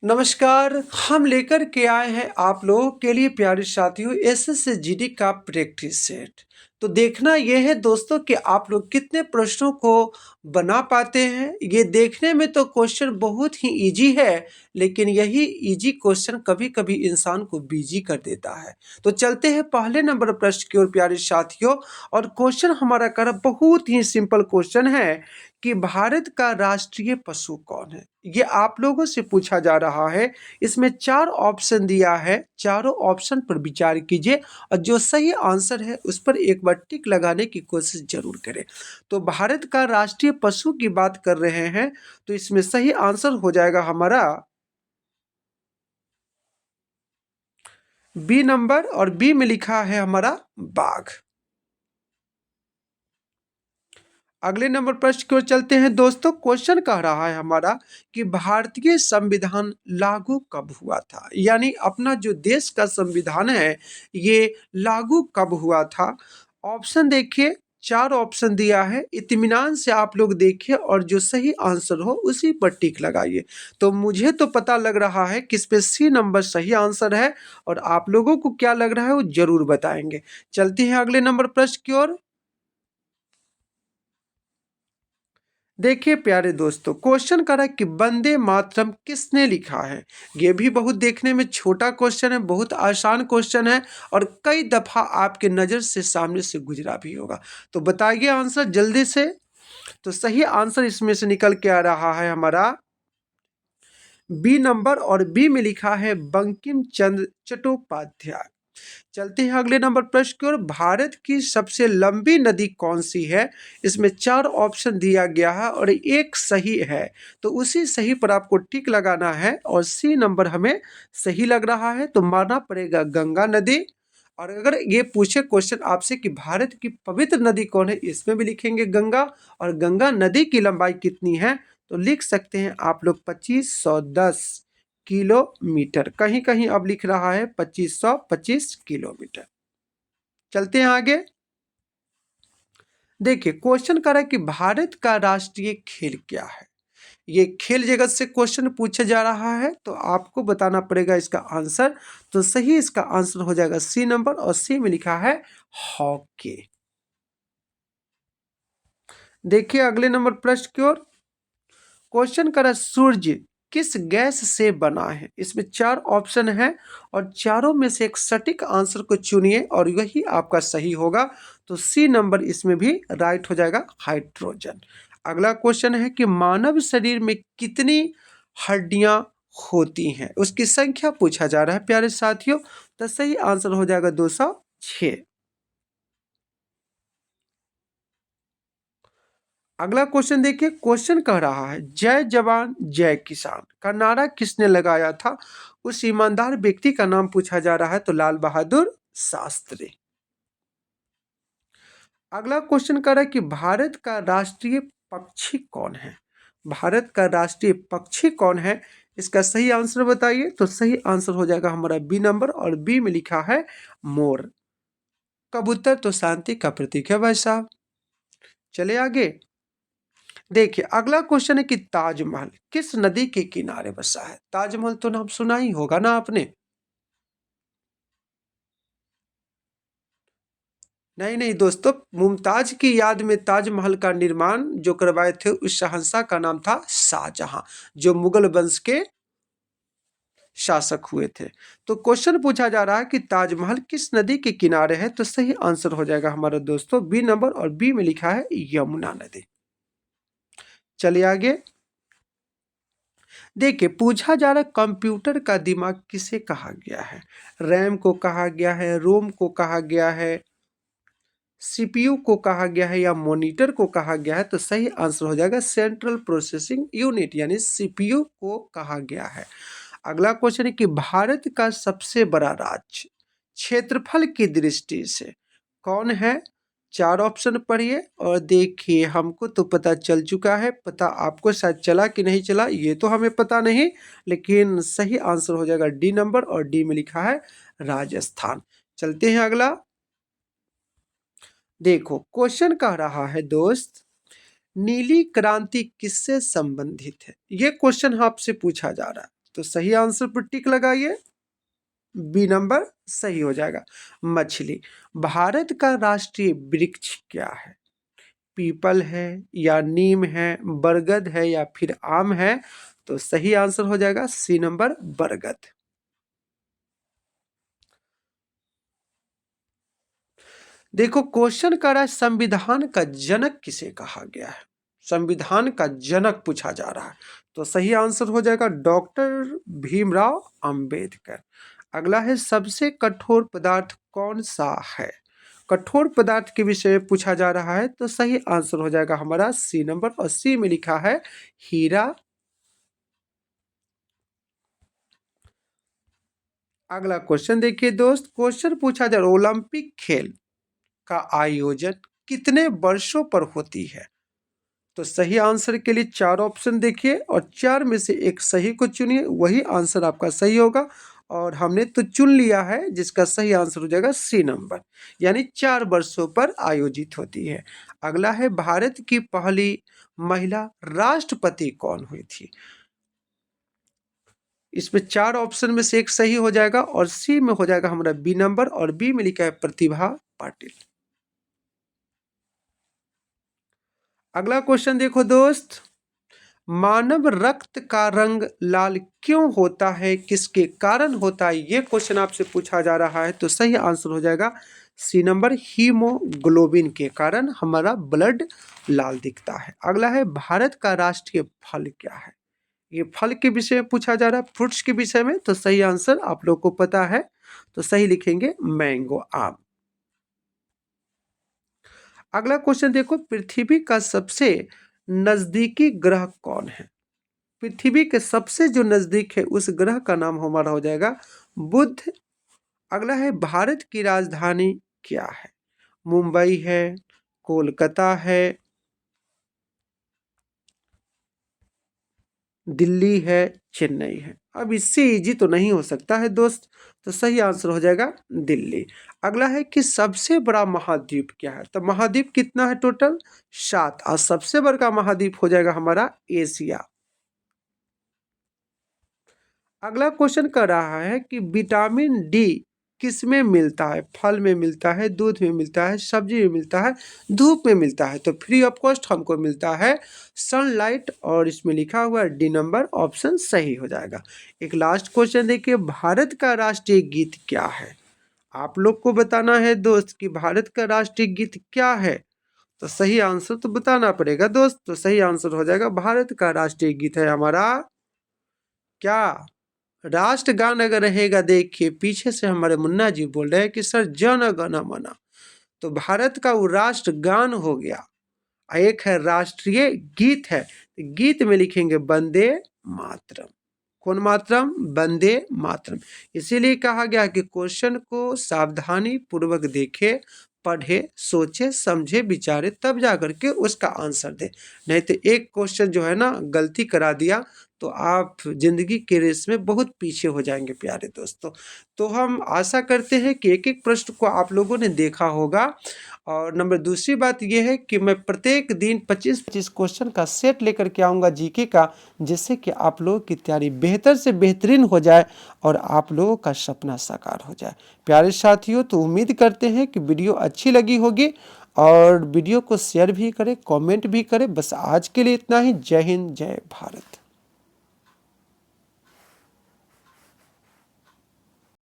नमस्कार, हम लेकर के आए हैं आप लोगों के लिए प्यारे साथियों एसएससी जीडी का प्रैक्टिस सेट। तो देखना यह है दोस्तों कि आप लोग कितने प्रश्नों को बना पाते हैं। ये देखने में तो क्वेश्चन बहुत ही इजी है, लेकिन यही इजी क्वेश्चन कभी-कभी इंसान को बिजी कर देता है। तो चलते हैं पहले नंबर प्रश्न की ओर प्यारे साथियों, और क्वेश्चन हमारा कर बहुत ही सिंपल क्वेश्चन है कि भारत का राष्ट्रीय पशु कौन है? ये आप लोगों से पूछा जा रहा है। इसमें 4 ऑप्शन दिया है, चारों ऑप्शन पर विचार कीजिए और जो सही आंसर है उस पर एक बार टिक लगाने की कोशिश जरूर करें। तो भारत का राष्ट्रीय पशु की बात कर रहे हैं, तो इसमें सही आंसर हो जाएगा हमारा बी नंबर, और बी में लिखा है हमारा बाघ। अगले नंबर प्रश्न की ओर चलते हैं दोस्तों। क्वेश्चन कह रहा है हमारा कि भारतीय संविधान लागू कब हुआ था, यानी अपना जो देश का संविधान है ये लागू कब हुआ था। ऑप्शन देखिए, 4 ऑप्शन दिया है। इत्मीनान से आप लोग देखिए और जो सही आंसर हो उसी पर टिक लगाइए। तो मुझे तो पता लग रहा है कि इस पे सी नंबर सही आंसर है, और आप लोगों को क्या लग रहा है वो जरूर बताएंगे। चलते हैं अगले नंबर प्रश्न की ओर। देखिए प्यारे दोस्तों, क्वेश्चन करा कि वंदे मातरम किसने लिखा है। ये भी बहुत देखने में छोटा क्वेश्चन है, बहुत आसान क्वेश्चन है, और कई दफा आपके नज़र से सामने से गुजरा भी होगा। तो बताइए आंसर जल्दी से। तो सही आंसर इसमें से निकल के आ रहा है हमारा बी नंबर, और बी में लिखा है बंकिम चंद्र चट्टोपाध्याय। चलते हैं अगले नंबर प्रश्न की ओर। भारत की सबसे लंबी नदी कौन सी है? इसमें 4 ऑप्शन दिया गया है और एक सही है। तो उसी सही पर आपको टिक लगाना है, और सी नंबर हमें सही लग रहा है तो मानना पड़ेगा गंगा नदी। और अगर ये पूछे क्वेश्चन आपसे कि भारत की पवित्र नदी कौन है, इसमें भी लिखेंगे गंगा। और गंगा नदी की लंबाई कितनी है, तो लिख सकते हैं आप लोग 2510 किलोमीटर। कहीं कहीं अब लिख रहा है 2525 किलोमीटर। चलते हैं आगे। देखिए क्वेश्चन कर रहा है कि भारत का राष्ट्रीय खेल क्या है। ये खेल जगत से क्वेश्चन पूछा जा रहा है, तो आपको बताना पड़ेगा इसका आंसर। तो सही इसका आंसर हो जाएगा सी नंबर, और सी में लिखा है हॉकी। देखिए अगले नंबर प्रश्न की ओर। क्वेश्चन करा सूर्य किस गैस से बना है। इसमें 4 ऑप्शन है, और चारों में से एक सटीक आंसर को चुनिए और यही आपका सही होगा। तो सी नंबर इसमें भी राइट हो जाएगा, हाइड्रोजन। अगला क्वेश्चन है कि मानव शरीर में कितनी हड्डियां होती हैं, उसकी संख्या पूछा जा रहा है प्यारे साथियों। तो सही आंसर हो जाएगा 206। अगला क्वेश्चन देखिए। क्वेश्चन कह रहा है जय जवान जय किसान का नारा किसने लगाया था। उस ईमानदार व्यक्ति का नाम पूछा जा रहा है, तो लाल बहादुर शास्त्री। अगला क्वेश्चन कह रहा है कि भारत का राष्ट्रीय पक्षी कौन है। भारत का राष्ट्रीय पक्षी कौन है, इसका सही आंसर बताइए। तो सही आंसर हो जाएगा हमारा बी नंबर, और बी में लिखा है मोर। कबूतर तो शांति का प्रतीक है भाई साहब। चले आगे। देखिए अगला क्वेश्चन है कि ताजमहल किस नदी के किनारे बसा है। ताजमहल तो नाम सुना ही होगा ना आपने। नहीं नहीं दोस्तों, मुमताज की याद में ताजमहल का निर्माण जो करवाए थे उस शहंशाह का नाम था शाहजहां, जो मुगल वंश के शासक हुए थे। तो क्वेश्चन पूछा जा रहा है कि ताजमहल किस नदी के किनारे है। तो सही आंसर हो जाएगा हमारा दोस्तों बी नंबर, और बी में लिखा है यमुना नदी। चलिए आगे। देखिए पूछा जा रहा है कंप्यूटर का दिमाग किसे कहा गया है। रैम को कहा गया है, रोम को कहा गया है, सीपीयू को कहा गया है, या मॉनिटर को कहा गया है। तो सही आंसर हो जाएगा सेंट्रल प्रोसेसिंग यूनिट, यानी सीपीयू को कहा गया है। अगला क्वेश्चन है कि भारत का सबसे बड़ा राज्य क्षेत्रफल की दृष्टि से कौन है। 4 ऑप्शन पढ़िए और देखिए। हमको तो पता चल चुका है, पता आपको शायद चला कि नहीं चला ये तो हमें पता नहीं, लेकिन सही आंसर हो जाएगा डी नंबर, और डी में लिखा है राजस्थान। चलते हैं अगला। देखो क्वेश्चन कह रहा है दोस्त, नीली क्रांति किससे संबंधित है। ये क्वेश्चन आपसे पूछा जा रहा है। तो सही आंसर पर टिक लगाइए, बी नंबर सही हो जाएगा। मछली। भारत का राष्ट्रीय वृक्ष क्या है? पीपल है या नीम है, बरगद है या फिर आम है? तो सही आंसर हो जाएगा सी नंबर बरगद। देखो क्वेश्चन कर रहा है संविधान का जनक किसे कहा गया है? संविधान का जनक पूछा जा रहा है, तो सही आंसर हो जाएगा डॉक्टर भीमराव अंबेडकर। अगला है सबसे कठोर पदार्थ कौन सा है? कठोर पदार्थ के विषय में पूछा जा रहा है, तो सही आंसर हो जाएगा हमारा सी नंबर, और सी में लिखा है हीरा। अगला क्वेश्चन देखिए दोस्त, क्वेश्चन पूछा जा रहा है ओलंपिक खेल का आयोजन कितने वर्षों पर होती है? तो सही आंसर के लिए चार ऑप्शन देखिए और चार में से एक सही को चुनिए, वही आंसर आपका सही होगा। और हमने तो चुन लिया है, जिसका सही आंसर हो जाएगा सी नंबर, यानी 4 वर्षों पर आयोजित होती है। अगला है भारत की पहली महिला राष्ट्रपति कौन हुई थी? इसमें चार ऑप्शन में से एक सही हो जाएगा और सी में हो जाएगा हमारा बी नंबर, और बी में लिखा है प्रतिभा पाटिल। अगला क्वेश्चन देखो दोस्त, मानव रक्त का रंग लाल क्यों होता है, किसके कारण होता है? ये क्वेश्चन आपसे पूछा जा रहा है, तो सही आंसर हो जाएगा सी नंबर, हीमोग्लोबिन के कारण हमारा ब्लड लाल दिखता है। अगला है भारत का राष्ट्रीय फल क्या है? ये फल के विषय में पूछा जा रहा है, फ्रूट्स के विषय में, तो सही आंसर आप लोग को पता है, तो सही लिखेंगे मैंगो, आम। अगला क्वेश्चन देखो, पृथ्वी का सबसे नजदीकी ग्रह कौन है? पृथ्वी के सबसे जो नजदीक है उस ग्रह का नाम हमारा हो जाएगा बुध। अगला है भारत की राजधानी क्या है? मुंबई है, कोलकाता है, दिल्ली है, चेन्नई है। अब इससे इजी तो नहीं हो सकता है दोस्त, तो सही आंसर हो जाएगा दिल्ली। अगला है कि सबसे बड़ा महाद्वीप क्या है? तो महाद्वीप कितना है टोटल? 7, और सबसे बड़ा महाद्वीप हो जाएगा हमारा एशिया। अगला क्वेश्चन कर रहा है कि विटामिन डी किस में मिलता है? फल में मिलता है, दूध में मिलता है, सब्जी में मिलता है, धूप में मिलता है? तो फ्री ऑफ कॉस्ट हमको मिलता है सनलाइट, और इसमें लिखा हुआ है डी नंबर, ऑप्शन सही हो जाएगा। एक लास्ट क्वेश्चन देखिए, भारत का राष्ट्रीय गीत क्या है? आप लोग को बताना है दोस्त कि भारत का राष्ट्रीय गीत क्या है, तो सही आंसर तो बताना पड़ेगा दोस्त। तो सही आंसर हो जाएगा भारत का राष्ट्रीय गीत है हमारा क्या? राष्ट्रगान। अगर रहेगा, देखिए पीछे से हमारे मुन्ना जी बोल रहे हैं कि सर जन गण मन, तो भारत का वो राष्ट्रगान हो गया। एक है राष्ट्रीय गीत है, गीत में लिखेंगे वंदे मातरम। कौन मातरम? वंदे मातरम। इसीलिए कहा गया कि क्वेश्चन को सावधानी पूर्वक देखे, पढ़े, सोचे, समझे, विचारे, तब जाकर के उसका आंसर दे। नहीं तो एक क्वेश्चन जो है ना गलती करा दिया तो आप जिंदगी के रेस में बहुत पीछे हो जाएंगे प्यारे दोस्तों। तो हम आशा करते हैं कि एक एक प्रश्न को आप लोगों ने देखा होगा। और नंबर दूसरी बात यह है कि मैं प्रत्येक दिन 25-25 क्वेश्चन का सेट लेकर के आऊँगा जीके का, जिससे कि आप लोगों की तैयारी बेहतर से बेहतरीन हो जाए और आप लोगों का सपना साकार हो जाए। प्यारे साथियों, तो उम्मीद करते हैं कि वीडियो अच्छी लगी होगी, और वीडियो को शेयर भी करें, कमेंट भी करें। बस आज के लिए इतना ही। जय हिंद, जय भारत।